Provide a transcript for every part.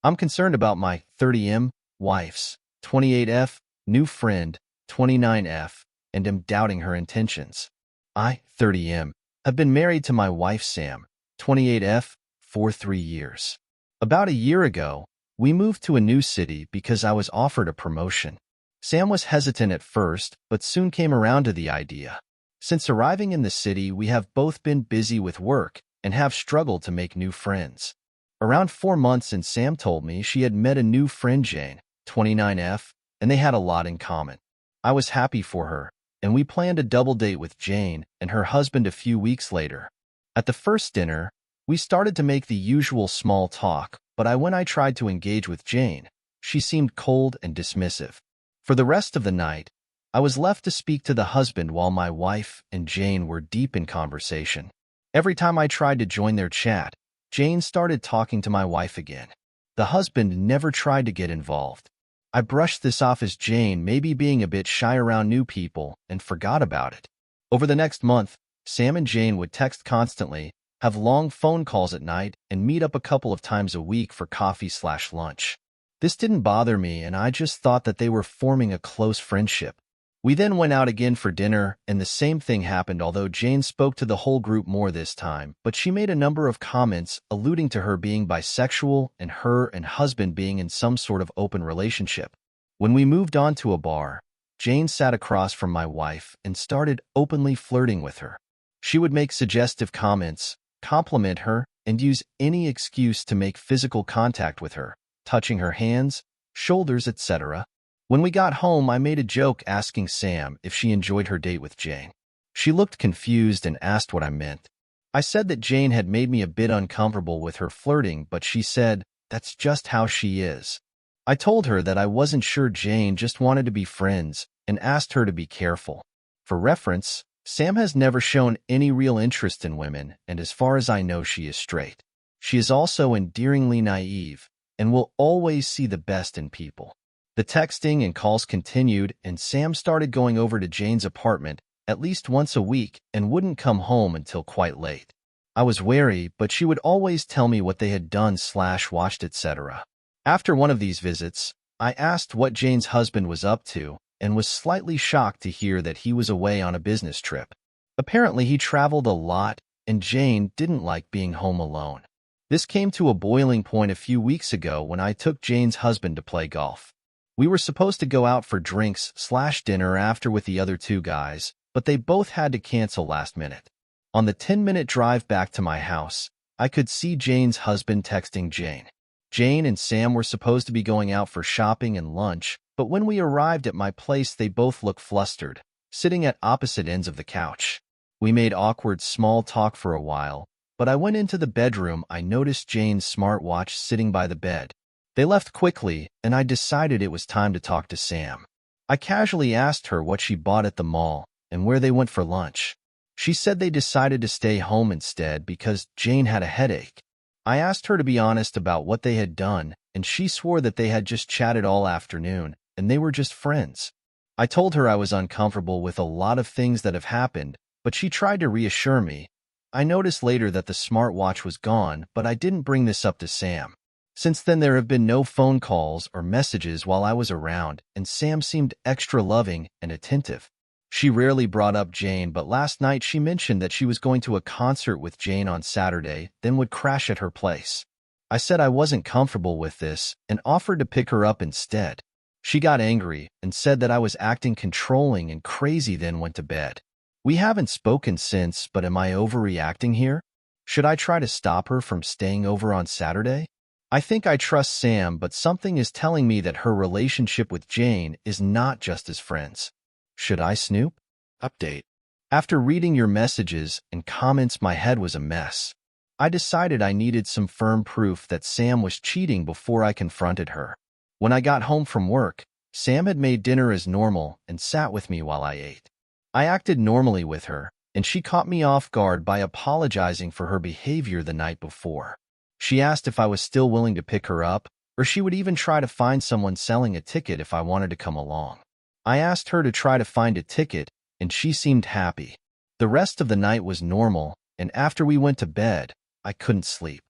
I'm concerned about my 30M, wife's 28F, new friend, 29F, and am doubting her intentions. I, 30M, have been married to my wife Sam, 28F, for 3 years. About a year ago, we moved to a new city because I was offered a promotion. Sam was hesitant at first, but soon came around to the idea. Since arriving in the city, we have both been busy with work and have struggled to make new friends. Around 4 months in, Sam told me she had met a new friend, Jane, 29F, and they had a lot in common. I was happy for her, and we planned a double date with Jane and her husband a few weeks later. At the first dinner, we started to make the usual small talk, but when I tried to engage with Jane, she seemed cold and dismissive. For the rest of the night, I was left to speak to the husband while my wife and Jane were deep in conversation. Every time I tried to join their chat, Jane started talking to my wife again. The husband never tried to get involved. I brushed this off as Jane maybe being a bit shy around new people and forgot about it. Over the next month, Sam and Jane would text constantly, have long phone calls at night, and meet up a couple of times a week for coffee/lunch. This didn't bother me, and I just thought that they were forming a close friendship. We then went out again for dinner, and the same thing happened, although Jane spoke to the whole group more this time, but she made a number of comments alluding to her being bisexual and her and husband being in some sort of open relationship. When we moved on to a bar, Jane sat across from my wife and started openly flirting with her. She would make suggestive comments, compliment her, and use any excuse to make physical contact with her, touching her hands, shoulders, etc. When we got home, I made a joke asking Sam if she enjoyed her date with Jane. She looked confused and asked what I meant. I said that Jane had made me a bit uncomfortable with her flirting, but she said, "That's just how she is." I told her that I wasn't sure Jane just wanted to be friends and asked her to be careful. For reference, Sam has never shown any real interest in women, and as far as I know, she is straight. She is also endearingly naive and will always see the best in people. The texting and calls continued, and Sam started going over to Jane's apartment at least once a week and wouldn't come home until quite late. I was wary, but she would always tell me what they had done/watched, etc. After one of these visits, I asked what Jane's husband was up to and was slightly shocked to hear that he was away on a business trip. Apparently, he traveled a lot, and Jane didn't like being home alone. This came to a boiling point a few weeks ago when I took Jane's husband to play golf. We were supposed to go out for drinks/dinner after with the other two guys, but they both had to cancel last minute. On the 10-minute drive back to my house, I could see Jane's husband texting Jane. Jane and Sam were supposed to be going out for shopping and lunch, but when we arrived at my place, they both looked flustered, sitting at opposite ends of the couch. We made awkward small talk for a while, but I went into the bedroom. I noticed Jane's smartwatch sitting by the bed. They left quickly, and I decided it was time to talk to Sam. I casually asked her what she bought at the mall and where they went for lunch. She said they decided to stay home instead because Jane had a headache. I asked her to be honest about what they had done, and she swore that they had just chatted all afternoon, and they were just friends. I told her I was uncomfortable with a lot of things that have happened, but she tried to reassure me. I noticed later that the smartwatch was gone, but I didn't bring this up to Sam. Since then, there have been no phone calls or messages while I was around, and Sam seemed extra loving and attentive. She rarely brought up Jane, but last night she mentioned that she was going to a concert with Jane on Saturday, then would crash at her place. I said I wasn't comfortable with this and offered to pick her up instead. She got angry and said that I was acting controlling and crazy, then went to bed. We haven't spoken since, but am I overreacting here? Should I try to stop her from staying over on Saturday? I think I trust Sam, but something is telling me that her relationship with Jane is not just as friends. Should I snoop? Update. After reading your messages and comments, my head was a mess. I decided I needed some firm proof that Sam was cheating before I confronted her. When I got home from work, Sam had made dinner as normal and sat with me while I ate. I acted normally with her, and she caught me off guard by apologizing for her behavior the night before. She asked if I was still willing to pick her up, or she would even try to find someone selling a ticket if I wanted to come along. I asked her to try to find a ticket, and she seemed happy. The rest of the night was normal, and after we went to bed, I couldn't sleep.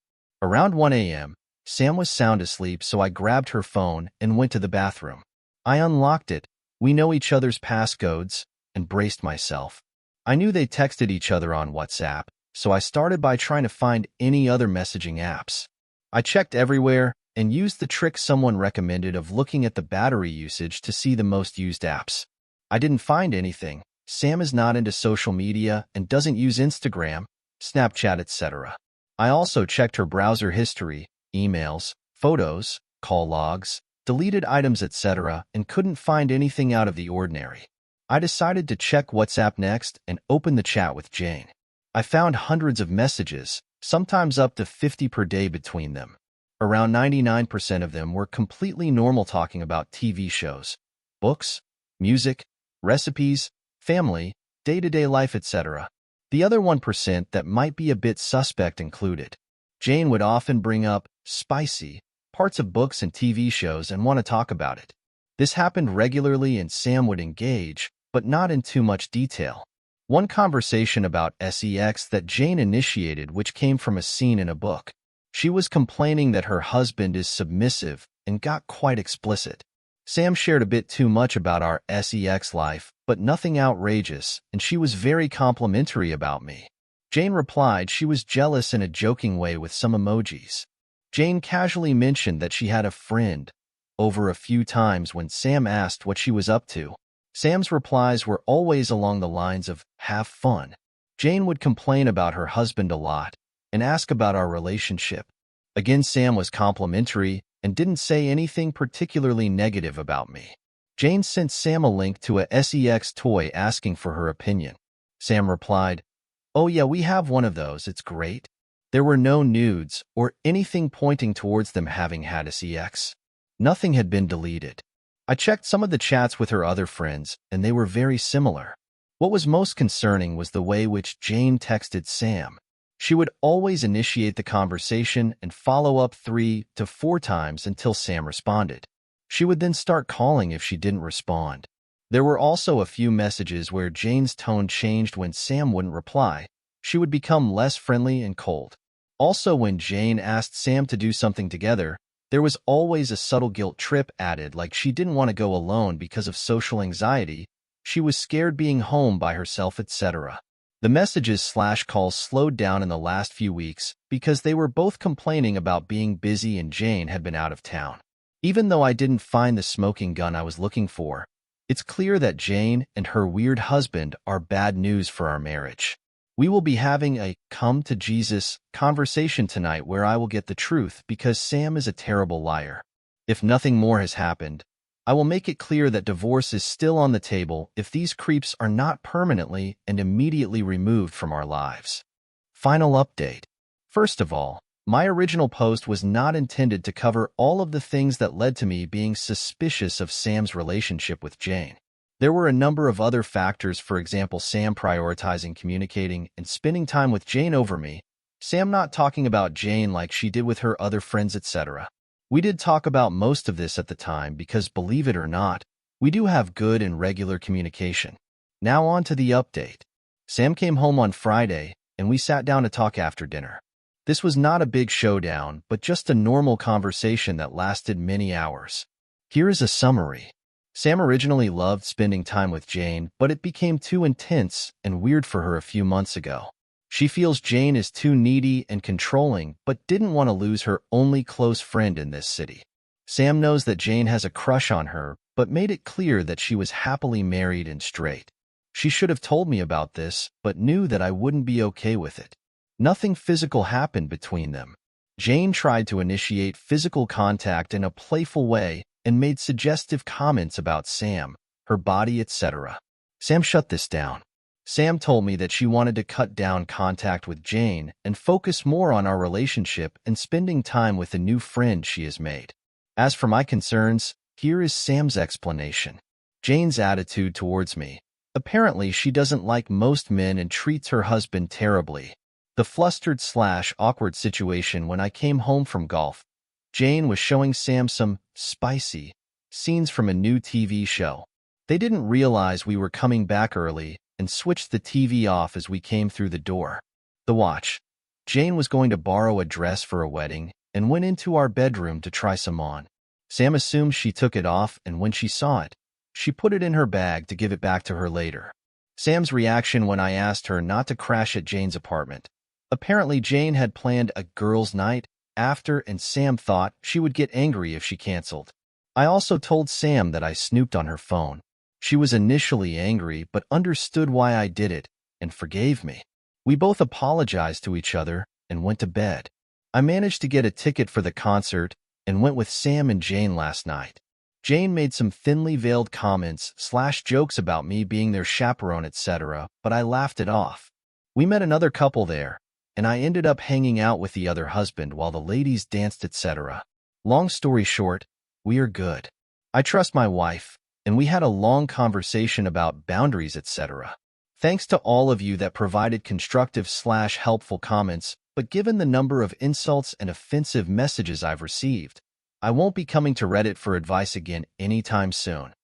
Around 1 a.m., Sam was sound asleep, so I grabbed her phone and went to the bathroom. I unlocked it. We know each other's passcodes, and braced myself. I knew they texted each other on WhatsApp, so I started by trying to find any other messaging apps. I checked everywhere and used the trick someone recommended of looking at the battery usage to see the most used apps. I didn't find anything. Sam is not into social media and doesn't use Instagram, Snapchat, etc. I also checked her browser history, emails, photos, call logs, deleted items, etc., and couldn't find anything out of the ordinary. I decided to check WhatsApp next and open the chat with Jane. I found hundreds of messages, sometimes up to 50 per day between them. Around 99% of them were completely normal, talking about TV shows, books, music, recipes, family, day-to-day life, etc. The other 1% that might be a bit suspect included: Jane would often bring up spicy parts of books and TV shows and want to talk about it. This happened regularly, and Sam would engage, but not in too much detail. One conversation about sex that Jane initiated, which came from a scene in a book. She was complaining that her husband is submissive and got quite explicit. Sam shared a bit too much about our sex life, but nothing outrageous, and she was very complimentary about me. Jane replied she was jealous in a joking way with some emojis. Jane casually mentioned that she had a friend over a few times when Sam asked what she was up to. Sam's replies were always along the lines of, "have fun." Jane would complain about her husband a lot and ask about our relationship. Again, Sam was complimentary and didn't say anything particularly negative about me. Jane sent Sam a link to a sex toy asking for her opinion. Sam replied, "Oh yeah, we have one of those, it's great." There were no nudes or anything pointing towards them having had sex. Nothing had been deleted. I checked some of the chats with her other friends, and they were very similar. What was most concerning was the way which Jane texted Sam. She would always initiate the conversation and follow up 3 to 4 times until Sam responded. She would then start calling if she didn't respond. There were also a few messages where Jane's tone changed when Sam wouldn't reply. She would become less friendly and cold. Also, when Jane asked Sam to do something together, there was always a subtle guilt trip added, like she didn't want to go alone because of social anxiety, she was scared being home by herself, etc. The messages/calls slowed down in the last few weeks because they were both complaining about being busy and Jane had been out of town. Even though I didn't find the smoking gun I was looking for, it's clear that Jane and her weird husband are bad news for our marriage. We will be having a come to Jesus conversation tonight where I will get the truth, because Sam is a terrible liar. If nothing more has happened, I will make it clear that divorce is still on the table if these creeps are not permanently and immediately removed from our lives. Final update. First of all, my original post was not intended to cover all of the things that led to me being suspicious of Sam's relationship with Jane. There were a number of other factors, for example, Sam prioritizing communicating and spending time with Jane over me, Sam not talking about Jane like she did with her other friends, etc. We did talk about most of this at the time because, believe it or not, we do have good and regular communication. Now on to the update. Sam came home on Friday, and we sat down to talk after dinner. This was not a big showdown, but just a normal conversation that lasted many hours. Here is a summary. Sam originally loved spending time with Jane, but it became too intense and weird for her a few months ago. She feels Jane is too needy and controlling, but didn't want to lose her only close friend in this city. Sam knows that Jane has a crush on her, but made it clear that she was happily married and straight. She should have told me about this, but knew that I wouldn't be okay with it. Nothing physical happened between them. Jane tried to initiate physical contact in a playful way and made suggestive comments about Sam, her body, etc. Sam shut this down. Sam told me that she wanted to cut down contact with Jane and focus more on our relationship and spending time with a new friend she has made. As for my concerns, here is Sam's explanation. Jane's attitude towards me. Apparently, she doesn't like most men and treats her husband terribly. The flustered/awkward situation when I came home from golf. Jane was showing Sam some spicy scenes from a new TV show. They didn't realize we were coming back early and switched the TV off as we came through the door. The watch. Jane was going to borrow a dress for a wedding, and went into our bedroom to try some on. Sam assumed she took it off, and when she saw it, she put it in her bag to give it back to her later. Sam's reaction when I asked her not to crash at Jane's apartment. Apparently, Jane had planned a girls' night after, and Sam thought she would get angry if she canceled. I also told Sam that I snooped on her phone. She was initially angry, but understood why I did it and forgave me. We both apologized to each other and went to bed. I managed to get a ticket for the concert and went with Sam and Jane last night. Jane made some thinly veiled comments/jokes about me being their chaperone, etc., but I laughed it off. We met another couple there, and I ended up hanging out with the other husband while the ladies danced, etc. Long story short, we are good. I trust my wife, and we had a long conversation about boundaries, etc. Thanks to all of you that provided constructive/helpful comments, but given the number of insults and offensive messages I've received, I won't be coming to Reddit for advice again anytime soon.